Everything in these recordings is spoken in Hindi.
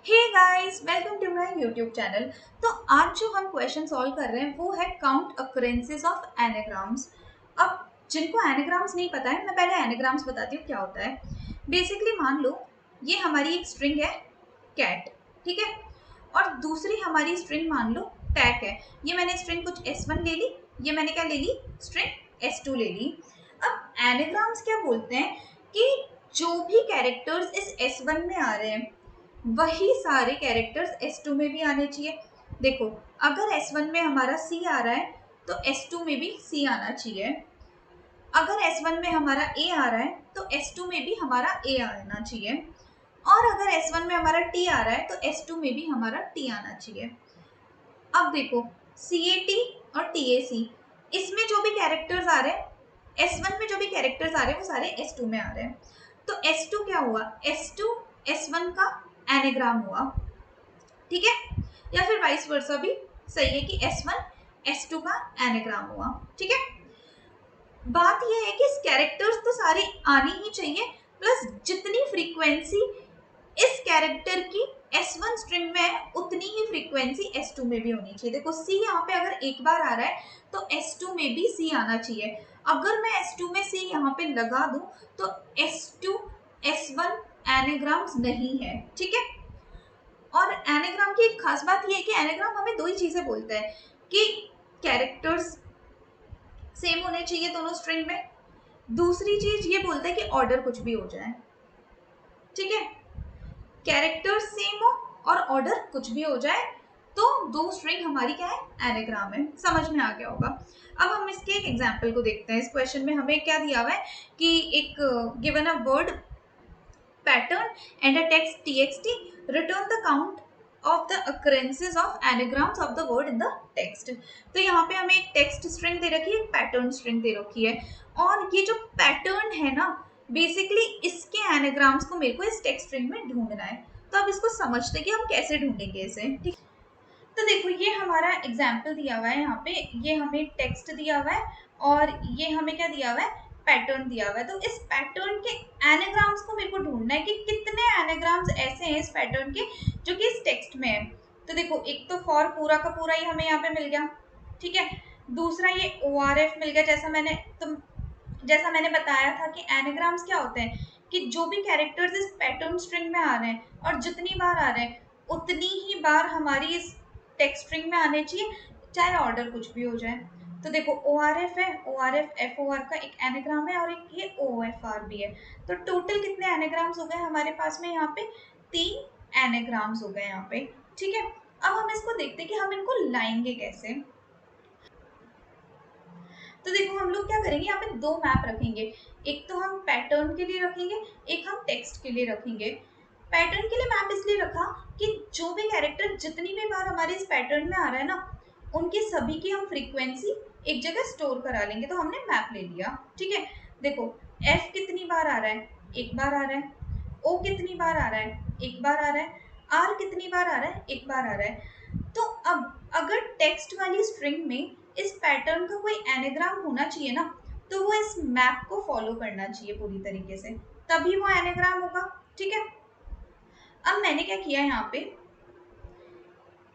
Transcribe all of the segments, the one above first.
Hey guys, welcome to my YouTube channel. तो आज जो हम क्वेश्चन सॉल्व कर रहे हैं वो है काउंट अक्रेंसेस ऑफ एनाग्राम्स। अब जिनको एनाग्राम्स नहीं पता है, मैं पहले एनाग्राम्स बताती हूँ क्या होता है। बेसिकली मान लो ये हमारी एक स्ट्रिंग है कैट, ठीक है, और दूसरी हमारी स्ट्रिंग मान लो टैक है। ये मैंने स्ट्रिंग कुछ S1 ले ली, ये मैंने क्या ले ली, स्ट्रिंग S2 ले ली। अब एनाग्राम्स क्या बोलते हैं कि जो भी कैरेक्टर्स इस S1 में आ रहे हैं वही सारे कैरेक्टर्स S2 में भी आने चाहिए। देखो, अगर S1 में हमारा C आ रहा है तो S2 में भी C आना चाहिए। अगर S1 में हमारा A आ रहा है तो S2 में भी हमारा A आना चाहिए। और अगर S1 में हमारा T आ रहा है तो S2 में भी हमारा T आना चाहिए। अब देखो, CAT और TAC, इसमें जो भी कैरेक्टर्स आ रहे हैं, S1 में जो भी कैरेक्टर्स आ रहे हैं वो सारे S2 में आ रहे हैं। तो S2 क्या हुआ, S2 S1 का एनेग्राम हुआ, ठीक है। या फिर वाइस वर्सा भी सही है कि S1 S2 का एनाग्राम हुआ, ठीक है। बात यह है कि कैरेक्टर्स तो सारे आने ही चाहिए, प्लस जितनी फ्रीक्वेंसी इस कैरेक्टर की S1 स्ट्रिंग में है उतनी ही फ्रीक्वेंसी S2 में भी होनी चाहिए। देखो, C यहाँ पे अगर एक बार आ रहा है तो S2 में भी C आना चाहिए। अगर मैं S2 में C यहाँ पे लगा दूं तो S2 S1 एनाग्राम्स नहीं है, ठीक है। और एनाग्राम की एक खास बात यह है कि एनाग्राम हमें दो ही चीजें बोलता है कि कैरेक्टर्स सेम होने चाहिए दोनों स्ट्रिंग में। दूसरी चीज ये बोलता है कि ऑर्डर कुछ भी हो जाए, ठीक है। कैरेक्टर्स सेम हो और ऑर्डर कुछ भी हो जाए तो दो स्ट्रिंग हमारी क्या है, एनाग्राम है। समझ में आ गया होगा। अब हम इसके एक एग्जांपल को देखते हैं। इस क्वेश्चन में हमें क्या दिया हुआ है कि एक given a word pattern and a text txt, return the count of the occurrences of anagrams of the word in the text। तो यहाँ पे हमें एक टेक्स्ट स्ट्रिंग दे रखी है, एक पैटर्न स्ट्रिंग दे रखी है, और ये जो पैटर्न है ना, बेसिकली इसके एनाग्राम्स को मेरे को इस टेक्स्ट स्ट्रिंग में ढूंढना है। तो अब इसको समझते हैं कि हम कैसे ढूंढेंगे इसे, ठीक। तो देखो, ये हमारा एग्जाम्पल दिया हुआ है यहाँ पे, ये हमें टेक्स्ट दिया हुआ है और ये हमें क्या दिया हुआ है, पैटर्न दिया हुआ है। तो इस पैटर्न के एनाग्राम्स को मेरे को ढूंढना है कि कितने एनाग्राम्स ऐसे हैं इस पैटर्न के जो कि इस टेक्स्ट में है। तो देखो, एक तो फॉर पूरा का पूरा ही हमें यहाँ पे मिल गया, ठीक है। दूसरा ये ORF मिल गया। जैसा मैंने बताया था कि एनाग्राम्स क्या होते हैं कि जो भी कैरेक्टर्स इस पैटर्न स्ट्रिंग में आ रहे हैं और जितनी बार आ रहे हैं उतनी ही बार हमारी इस टेक्स्ट स्ट्रिंग में आने चाहिए, चाहे ऑर्डर कुछ भी हो जाए। तो देखो, ORF है, ORF FOR का एक एनाग्राम है और एक ये OFR भी है। तो टोटल कितने एनाग्राम्स हो गए हमारे पास में, यहाँ पे 3 एनाग्राम्स हो गए यहाँ पे, ठीक है। अब हम इसको देखते हैं कि हम इनको लाएंगे कैसे। तो देखो, हम लोग क्या करेंगे, यहाँ पे 2 मैप रखेंगे। एक तो हम पैटर्न के लिए रखेंगे, एक हम टेक्स्ट के लिए रखेंगे। पैटर्न के लिए मैप इसलिए रखा कि जो भी कैरेक्टर जितनी भी बार हमारे इस पैटर्न में आ रहा है ना, उनके सभी की हम फ्रीक्वेंसी एक जगह स्टोर करा लेंगे। तो हमने मैप ले लिया, ठीक है। देखो, F कितनी बार आ रहा है, एक बार आ रहा है। O कितनी बार आ रहा है, एक बार आ रहा है। R कितनी बार आ रहा है, एक बार आ रहा है। तो अब अगर टेक्स्ट वाली स्ट्रिंग में इस पैटर्न का कोई एनाग्राम होना चाहिए ना, तो वो इस मैप को फॉलो करना चाहिए पूरी तरीके से, तभी वो एनाग्राम होगा, ठीक है। अब मैंने क्या किया यहाँ पे,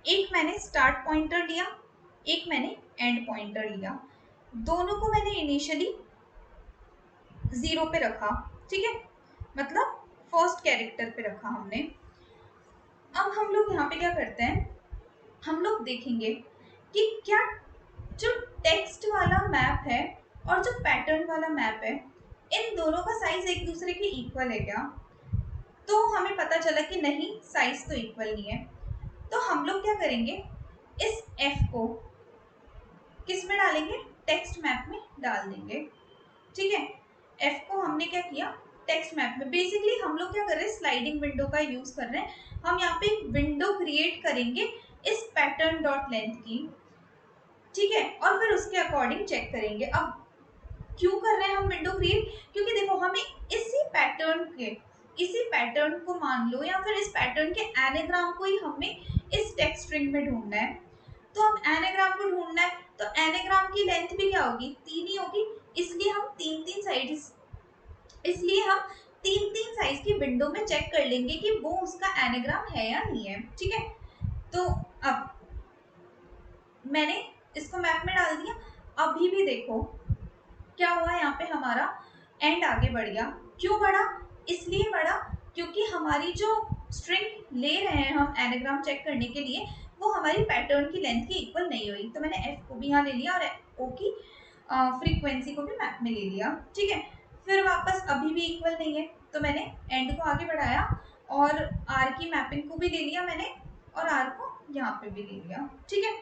एक मैंने स्टार्ट पॉइंटर लिया, एक मैंने एंड पॉइंटर लिया। दोनों को मैंने इनिशियली 0 पे रखा, ठीक है, मतलब फर्स्ट कैरेक्टर पे रखा हमने। अब हम लोग यहाँ पे क्या करते हैं, हम लोग देखेंगे कि क्या जो टेक्स्ट वाला मैप है और जो पैटर्न वाला मैप है, इन दोनों का साइज एक दूसरे के इक्वल है क्या। तो हमें पता चला कि नहीं, साइज तो इक्वल नहीं है। तो हम लोग क्या करेंगे, इस F को किस में डालेंगे, टेक्स्ट मैप में डाल देंगे, ठीक है। F को हमने क्या किया, टेक्स्ट मैप में। बेसिकली हम लोग क्या कर रहे हैं, स्लाइडिंग विंडो का यूज कर रहे हैं। हम यहाँ पे एक विंडो क्रिएट करेंगे इस पैटर्न डॉट लेंथ की, ठीक है, और फिर उसके अकॉर्डिंग चेक करेंगे। अब क्यों कर रहे हैं हम विंडो क्रिएट, क्योंकि देखो, हमें इसी पैटर्न को मान लो या फिर इस पैटर्न के एनाग्राम को ही हमें इस टेक्स्ट स्ट्रिंग में ढूंढना है। तो हम एनाग्राम को ढूंढना है तो एनाग्राम की लेंथ भी क्या होगी, 3 ही होगी। इसलिए हम तीन तीन साइड इसलिए हम तीन तीन साइज की विंडो में चेक कर लेंगे कि वो उसका एनाग्राम है या नहीं है। ठीक है, तो अब मैंने इसको मैप में डाल दिया। अभी भी देखो क्या हुआ, यहाँ पे हमारा एंड आगे बढ़ गया। क्यों बढ़ा? इसलिए बढ़ा क्योंकि हमारी जो स्ट्रिंग ले रहे हैं हम एनाग्राम चेक करने के लिए, वो हमारी पैटर्न की लेंथ के इक्वल नहीं हुई। तो मैंने एफ को भी यहाँ ले लिया और ओ की फ्रीक्वेंसी को भी मैप में ले लिया। ठीक है, फिर वापस अभी भी इक्वल नहीं है, तो मैंने एंड को आगे बढ़ाया और आर की मैपिंग को भी ले लिया मैंने, और आर को यहाँ पे भी ले लिया। ठीक है,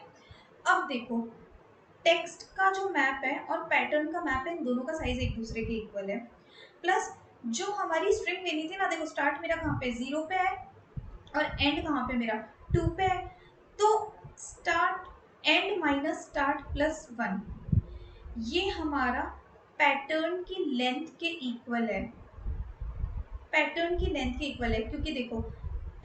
अब देखो टेक्स्ट का जो मैप है और पैटर्न का मैप है, इन दोनों का साइज एक दूसरे के इक्वल है। प्लस जो हमारी स्ट्रिंग लेनी थी ना, देखो स्टार्ट मेरा कहाँ पे 0 पे है और एंड कहाँ पे मेरा 2 पे है। तो start and minus start plus 1, ये हमारा पैटर्न की लेंथ के इक्वल है। पैटर्न की लेंथ के इक्वल है क्योंकि देखो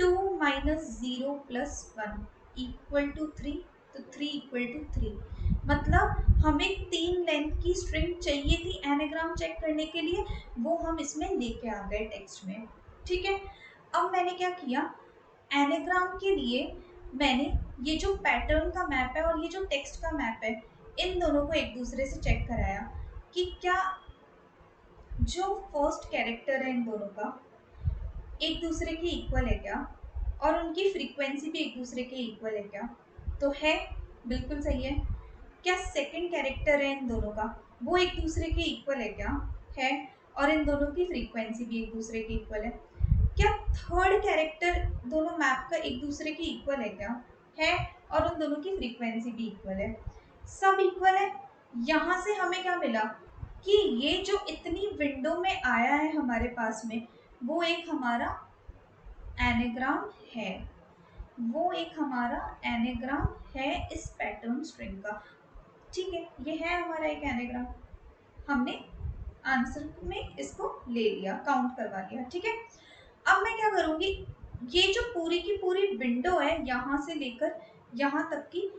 2 माइनस 0 प्लस 1 इक्वल टू 3, तो 3 इक्वल टू 3। मतलब हमें 3 लेंथ की स्ट्रिंग चाहिए थी एनाग्राम चेक करने के लिए, वो हम इसमें लेके आ गए टेक्स्ट में। ठीक है, अब मैंने क्या किया, एनाग्राम के लिए मैंने ये जो पैटर्न का मैप है और ये जो टेक्स्ट का मैप है, इन दोनों को एक दूसरे से चेक कराया कि क्या जो फर्स्ट कैरेक्टर है इन दोनों का एक दूसरे के इक्वल है क्या, और उनकी फ्रीक्वेंसी भी एक दूसरे के इक्वल है क्या। तो है, बिल्कुल सही है। क्या सेकंड कैरेक्टर है इन दोनों का, वो एक दूसरे के इक्वल है क्या, है, और इन दोनों की फ्रीक्वेंसी भी एक दूसरे के इक्वल है। क्या थर्ड कैरेक्टर दोनों मैप का एक दूसरे के इक्वल है क्या, है, और उन दोनों की फ्रीक्वेंसी भी इक्वल है। सब इक्वल है। यहाँ से हमें क्या मिला कि ये जो इतनी विंडो में आया है हमारे पास में, वो एक हमारा एनाग्राम है, वो एक हमारा एनाग्राम है इस पैटर्न स्ट्रिंग का। ठीक है, ये है हमारा एक एनाग्राम, हमने आंसर में इसको ले लिया, काउंट करवा लिया। ठीक है, अब मैं क्या करूंगी, ये जो पूरी की पूरी विंडो है यहाँ से लेकर यहाँ तक की,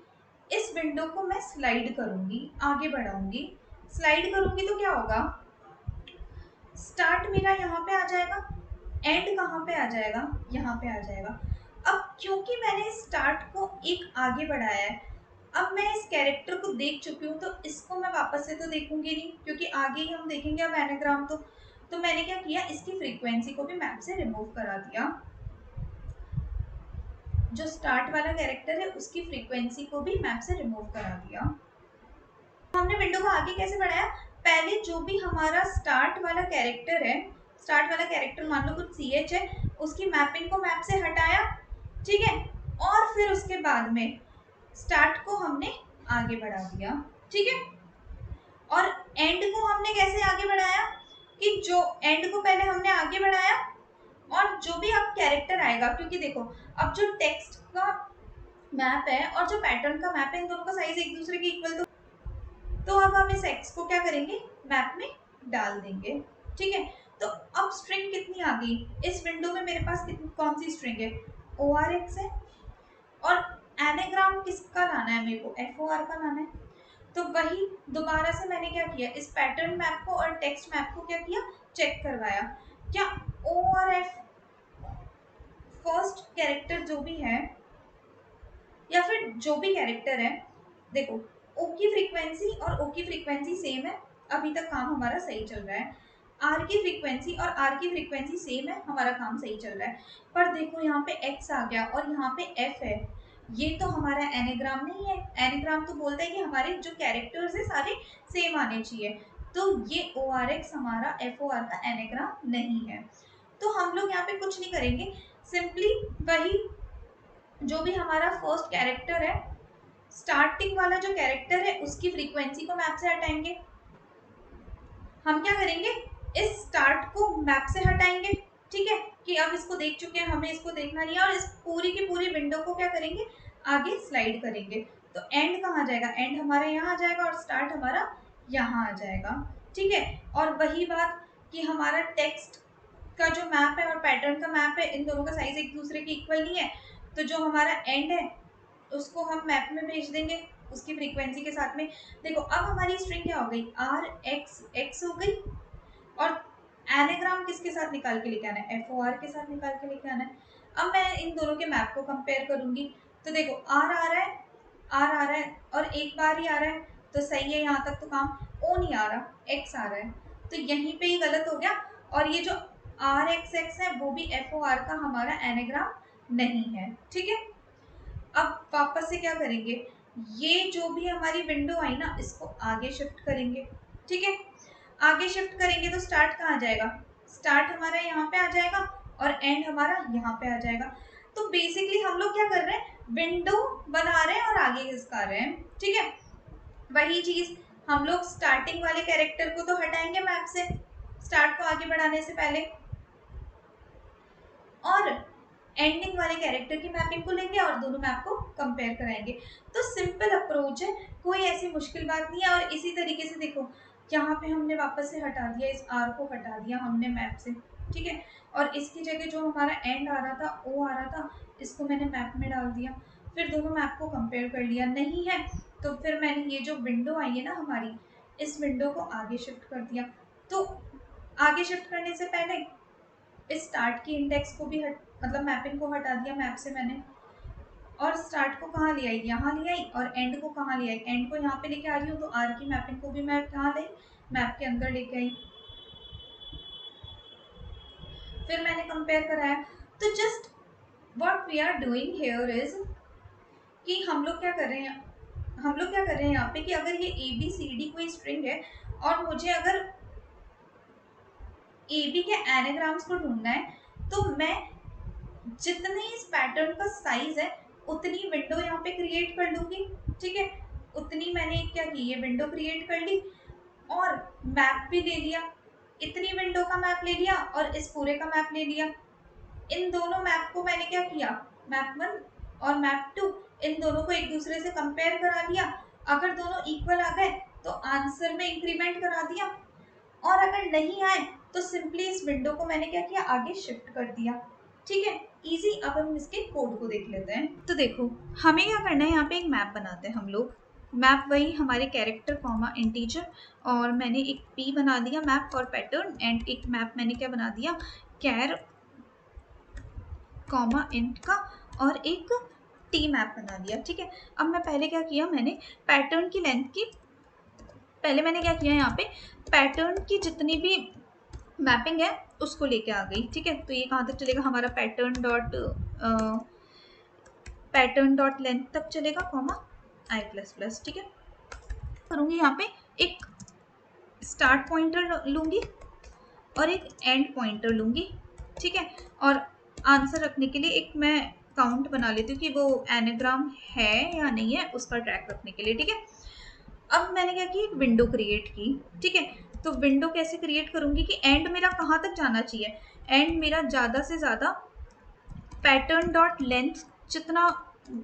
इस विंडो को मैं स्लाइड करूंगी, आगे बढ़ाऊंगी। स्लाइड करूंगी तो क्या होगा, स्टार्ट मेरा यहाँ पे आ जाएगा, एंड कहाँ पे आ जाएगा, यहाँ पे आ जाएगा। अब क्योंकि मैंने स्टार्ट को एक आगे बढ़ाया है, अब मैं इस कैरेक्टर को देख चुकी हूँ, तो इसको मैं वापस से तो देखूंगी नहीं क्योंकि आगे ही हम देखेंगे अब एनाग्राम। तो मैंने क्या किया, इसकी फ्रीक्वेंसी को भी मैप से रिमूव करा दिया। जो स्टार्ट वाला कैरेक्टर है उसकी फ्रीक्वेंसी को भी मैप से रिमूव करा दिया। हमने विंडो को आगे कैसे बढ़ाया, पहले जो भी हमारा स्टार्ट वाला कैरेक्टर है, स्टार्ट वाला कैरेक्टर मान लो कुछ CH है, उसकी मैपिंग को मैप से हटाया। ठीक है, और फिर उसके बाद में स्टार्ट को हमने आगे बढ़ा दिया। ठीक है, और एंड को हमने कैसे आगे बढ़ाया कि जो एंड को पहले हमने आगे बढ़ाया और जो भी अब कैरेक्टर आएगा, क्योंकि देखो अब जो टेक्स्ट का मैप है और जो पैटर्न का मैप है, इन दोनों का साइज एक दूसरे के इक्वल, तो अब हम इस एक्स को क्या करेंगे, मैप में डाल देंगे। ठीक है, तो अब स्ट्रिंग कितनी आ गई, इस विंडो में मेरे पास कितनी कौन सी स्ट्रिंग है, ORX है, और एनाग्राम किसका लाना है मेरे को, FOR का लाना है। तो वही दोबारा से मैंने क्या किया, इस पैटर्न मैप को और टेक्स्ट मैप को क्या किया, चेक करवाया। क्या O और F फर्स्ट कैरेक्टर जो भी है या फिर जो भी कैरेक्टर है, देखो O की फ्रीक्वेंसी और O की फ्रीक्वेंसी सेम है, अभी तक काम हमारा सही चल रहा है। R की फ्रीक्वेंसी और R की फ्रीक्वेंसी सेम है, हमारा काम सही चल रहा है। पर देखो यहाँ पे X आ गया और यहाँ पे F है, ये तो हमारा एनाग्राम नहीं है। एनाग्राम तो बोलता है कि हमारे जो कैरेक्टर्स है सारे सेम आने चाहिए, तो ये ORX हमारा FOR का एनाग्राम नहीं है। तो हम लोग यहाँ पे कुछ नहीं करेंगे, सिंपली वही जो भी हमारा फर्स्ट कैरेक्टर है, स्टार्टिंग वाला जो कैरेक्टर है उसकी फ्रीक्वेंसी को मैप से हटाएंगे। हम क्या करेंगे, इस स्टार्ट को मैप से हटाएंगे। ठीक है, कि अब इसको देख चुके हैं, हमें इसको देखना नहीं है, और इस पूरी की पूरी विंडो को क्या करेंगे, आगे स्लाइड करेंगे। तो एंड कहाँ जाएगा, एंड हमारा यहाँ आ जाएगा और स्टार्ट हमारा यहाँ आ जाएगा। ठीक है, और वही बात कि हमारा टेक्स्ट का जो मैप है और पैटर्न का मैप है, इन दोनों का साइज एक दूसरे के इक्वल नहीं है, तो जो हमारा एंड है उसको हम मैप में भेज देंगे उसकी फ्रीक्वेंसी के साथ में। देखो अब हमारी स्ट्रिंग क्या हो गई, RX X हो गई, और एनाग्राम किसके साथ निकाल के लेके आना है, FOR के साथ निकाल के लेके आना है। अब मैं इन दोनों के मैप को कंपेयर करूंगी, तो देखो R आ रहा है, R आ रहा है और एक बार ही आ रहा है, तो सही है यहाँ तक तो काम। O नहीं आ रहा, X आ रहा है, तो यहीं पे ही गलत हो गया। और ये जो RXX है वो भी FOR का हमारा एनाग्राम नहीं है, ठीक है। अब वापस से क्या करेंगे, ये जो भी हमारी विंडो आई ना इसको आगे शिफ्ट करेंगे, ठीक है। आगे शिफ्ट करेंगे तो स्टार्ट कहाँ जाएगा, स्टार्ट हमारा यहाँ पे आ जाएगा और एंड हमारा यहाँ पे आ जाएगा। तो बेसिकली हम लोग क्या कर रहे हैं, विंडो बना रहे हैं और आगे खिसका रहे हैं, ठीक है। वही चीज हम लोग स्टार्टिंग वाले कैरेक्टर को तो हटाएंगे मैप से, स्टार्ट को आगे बढ़ाने से पहले, और एंडिंग वाले कैरेक्टर की मैपिंग को लेंगे और दोनों मैप को कंपेयर कराएंगे। तो सिंपल अप्रोच है, कोई ऐसी मुश्किल बात नहीं है। और इसी तरीके से देखो यहाँ पे हमने वापस से हटा दिया, इस R को हटा दिया हमने मैप से, ठीक है। और इसकी जगह जो हमारा एंड आ रहा था, O आ रहा था, इसको मैंने मैप में डाल दिया। फिर दोनों मैप को कंपेयर कर लिया, नहीं है तो फिर मैंने ये जो विंडो आई है ना हमारी, इस विंडो को आगे शिफ्ट कर दिया। तो आगे शिफ्ट करने से पहले इस स्टार्ट की इंडेक्स को भी मतलब मैपिंग को हटा दिया मैप से मैंने, और स्टार्ट को कहाँ ले आई, यहाँ ले आई, और एंड को कहाँ ले आई, एंड को यहाँ पे लेके आ रही हूँ, तो आर की मैपिंग को भी मैं कहाँ लाई, मैप के अंदर लेके आई। फिर मैंने कंपेयर कराया। तो just what we are doing here is कि हम लोग क्या कर रहे हैं, हम लोग क्या कर रहे हैं यहाँ पे कि अगर ये ABCD कोई स्ट्रिंग है और मुझे अगर AB के एनाग्राम्स को ढूंढना है, तो मैं जितनी इस पैटर्न का साइज है उतनी विंडो यहाँ पे क्रिएट कर लूंगी, ठीक है। उतनी मैंने क्या की, ये विंडो क्रिएट कर ली और मैप भी ले लिया, इतनी विंडो का मैप ले लिया और इस पूरे का मैप ले लिया। इन दोनों मैप को मैंने क्या किया, मैप 1 और मैप 2, इन दोनों को एक दूसरे से कंपेयर करा लिया। अगर दोनों इक्वल आ गए तो आंसर में इंक्रीमेंट करा दिया, और अगर नहीं आए तो सिंपली इस विंडो को मैंने क्या किया, आगे शिफ्ट कर दिया, ठीक है। इजी। अब हम इसके कोड को देख लेते हैं। तो देखो हमें क्या करना है, यहाँ पे एक मैप बनाते हैं हम लोग। मैप वही हमारे कैरेक्टर कॉमा इंटीजर, और मैंने एक P बना दिया मैप और पैटर्न, एंड एक मैप मैंने क्या बना दिया, कैर कॉमा इंट का, और एक T मैप बना दिया, ठीक है। अब मैं पहले क्या किया, मैंने पैटर्न की लेंथ की, पहले मैंने क्या किया यहाँ पे, पैटर्न की जितनी भी मैपिंग है उसको लेके आ गई, ठीक है। तो ये कहाँ तक चलेगा हमारा, पैटर्न डॉट लेंथ तक चलेगा, कॉमा i++, ठीक है। करूँगी यहाँ पे एक स्टार्ट पॉइंटर लूँगी और एक एंड पॉइंटर लूँगी, ठीक है। और आंसर रखने के लिए एक मैं काउंट बना लेती हूँ कि वो एनाग्राम है या नहीं है, उसका ट्रैक रखने के लिए, ठीक है। अब मैंने क्या की, एक विंडो क्रिएट की, ठीक है। तो विंडो कैसे क्रिएट करूँगी कि एंड मेरा कहाँ तक जाना चाहिए, एंड मेरा ज़्यादा से ज़्यादा पैटर्न डॉट लेंथ जितना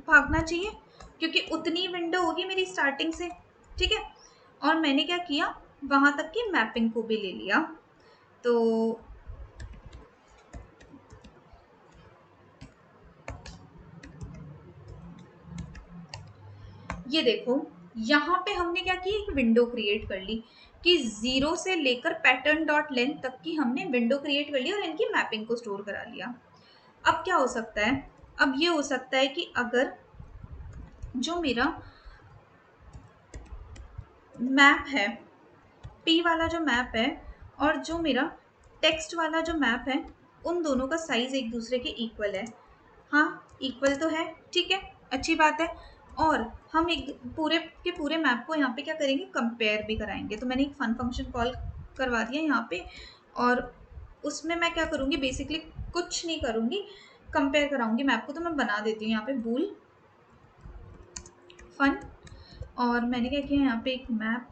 भागना चाहिए, क्योंकि उतनी विंडो होगी मेरी स्टार्टिंग से, ठीक है। और मैंने क्या किया, वहाँ तक की मैपिंग को भी ले लिया। तो ये देखो यहाँ पे हमने क्या की, एक विंडो क्रिएट कर ली कि 0 से लेकर पैटर्न डॉट लेंथ तक की हमने विंडो क्रिएट कर ली और इनकी मैपिंग को स्टोर करा लिया। अब क्या हो सकता है, अब ये हो सकता है कि अगर जो मेरा मैप है, P वाला जो मैप है और जो मेरा टेक्स्ट वाला जो मैप है, उन दोनों का साइज एक दूसरे के इक्वल है, हाँ इक्वल तो है, ठीक है, अच्छी बात है। और हम एक पूरे के पूरे मैप को यहाँ पे क्या करेंगे, कंपेयर भी कराएंगे। तो मैंने एक फन फंक्शन कॉल करवा दिया यहाँ पे, और उसमें मैं क्या करूँगी, बेसिकली कुछ नहीं करूँगी, कंपेयर कराऊंगी मैप को। तो मैं बना देती हूँ यहाँ पे बूल फन, और मैंने क्या किया, यहाँ पे एक मैप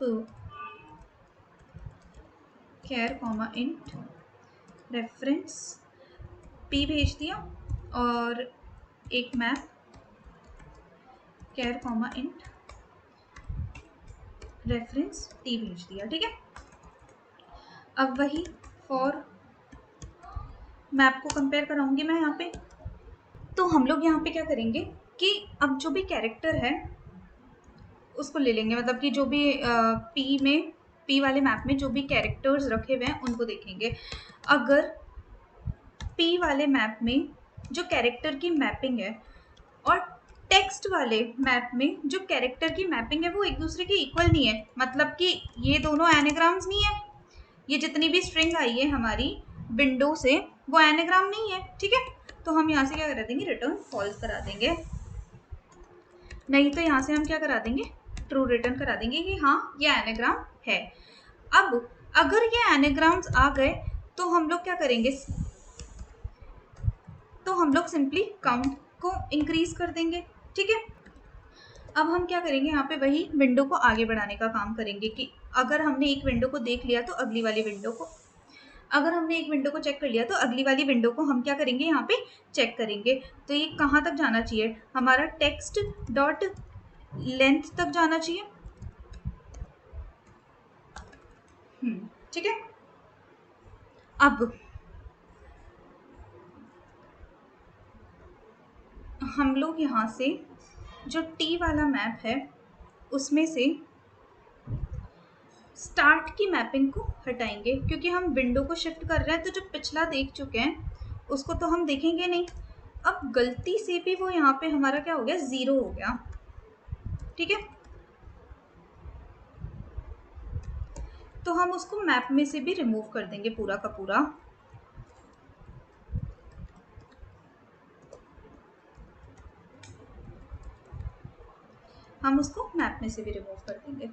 कैर कॉमा इंट रेफरेंस P भेज दिया, और एक मैप कैर कॉमा इंट रेफरेंस T भेज दिया, ठीक है। अब वही फॉर मैप को कंपेयर कराऊंगी मैं यहाँ पे। तो हम लोग यहाँ पे क्या करेंगे कि अब जो भी कैरेक्टर है उसको ले लेंगे, मतलब कि जो भी P में P वाले मैप में जो भी कैरेक्टर्स रखे हुए हैं उनको देखेंगे। अगर P वाले मैप में जो कैरेक्टर की मैपिंग है और टेक्स्ट वाले मैप में जो कैरेक्टर की मैपिंग है वो एक दूसरे के इक्वल नहीं है, मतलब कि ये दोनों एनाग्राम्स नहीं है, ये जितनी भी स्ट्रिंग आई है हमारी विंडो से वो एनाग्राम नहीं है, ठीक है। तो हम यहाँ से क्या करा देंगे, रिटर्न फॉल्स करा देंगे, नहीं तो यहाँ से हम क्या करा देंगे, ट्रू रिटर्न करा देंगे कि हाँ ये एनाग्राम है। अब अगर ये एनाग्राम्स आ गए तो हम लोग क्या करेंगे, तो हम लोग सिंपली काउंट को इंक्रीज कर देंगे, ठीक है। अब हम क्या करेंगे, यहाँ पे वही विंडो को आगे बढ़ाने का काम करेंगे कि अगर हमने एक विंडो को देख लिया तो अगली वाली विंडो को, अगर हमने एक विंडो को चेक कर लिया तो अगली वाली विंडो को हम क्या करेंगे, यहाँ पे चेक करेंगे। तो ये कहाँ तक जाना चाहिए, हमारा टेक्स्ट डॉट लेंथ तक जाना चाहिए, ठीक है। अब हम लोग यहाँ से जो टी वाला मैप है उसमें से स्टार्ट की मैपिंग को हटाएंगे, क्योंकि हम विंडो को शिफ्ट कर रहे हैं तो जो पिछला देख चुके हैं उसको तो हम देखेंगे नहीं। अब गलती से भी वो यहाँ पे हमारा क्या हो गया, 0 हो गया, ठीक है। तो हम उसको मैप में से भी रिमूव कर देंगे पूरा का पूरा। हम उसको मैप में से भी रिमूव कर देंगे।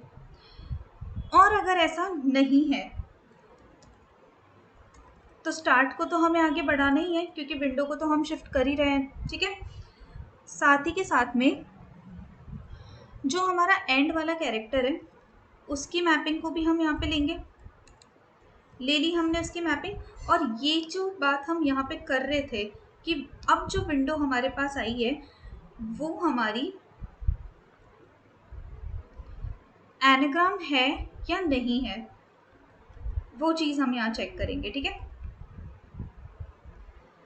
और अगर ऐसा नहीं है तो स्टार्ट को तो हमें आगे बढ़ाना ही है, क्योंकि विंडो को तो हम शिफ्ट कर ही रहे हैं, ठीक है। साथ ही के साथ में जो हमारा एंड वाला कैरेक्टर है उसकी मैपिंग को भी हम यहाँ पे लेंगे, ले ली हमने उसकी मैपिंग। और ये जो बात हम यहाँ पे कर रहे थे कि अब जो विंडो हमारे पास आई है वो हमारी एनाग्राम है या नहीं है, वो चीज़ हम यहाँ चेक करेंगे, ठीक है।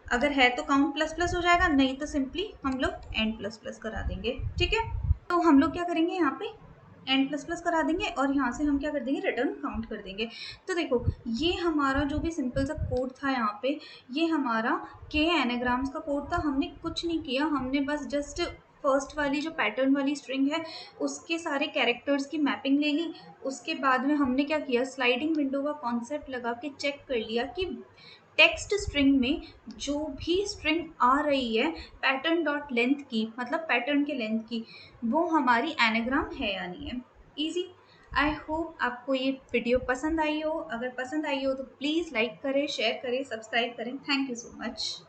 अगर है तो काउंट प्लस प्लस हो जाएगा, नहीं तो सिंपली हम लोग एंड प्लस प्लस करा देंगे, ठीक है। तो हम लोग क्या करेंगे, यहाँ पे एंड प्लस प्लस करा देंगे और यहाँ से हम क्या कर देंगे, रिटर्न काउंट कर देंगे। तो देखो ये हमारा जो भी सिंपल सा कोड था यहाँ पे, ये हमारा के एनाग्राम्स का कोड था। हमने कुछ नहीं किया, हमने बस जस्ट फर्स्ट वाली जो पैटर्न वाली स्ट्रिंग है उसके सारे कैरेक्टर्स की मैपिंग ले ली। उसके बाद में हमने क्या किया, स्लाइडिंग विंडो का कॉन्सेप्ट लगा के चेक कर लिया कि टेक्स्ट स्ट्रिंग में जो भी स्ट्रिंग आ रही है पैटर्न डॉट लेंथ की, मतलब पैटर्न के लेंथ की, वो हमारी एनाग्राम है या नहीं है। इजी। आई होप आपको ये वीडियो पसंद आई हो। अगर पसंद आई हो तो प्लीज़ लाइक करें, शेयर करें, सब्सक्राइब करें। Thank you so much.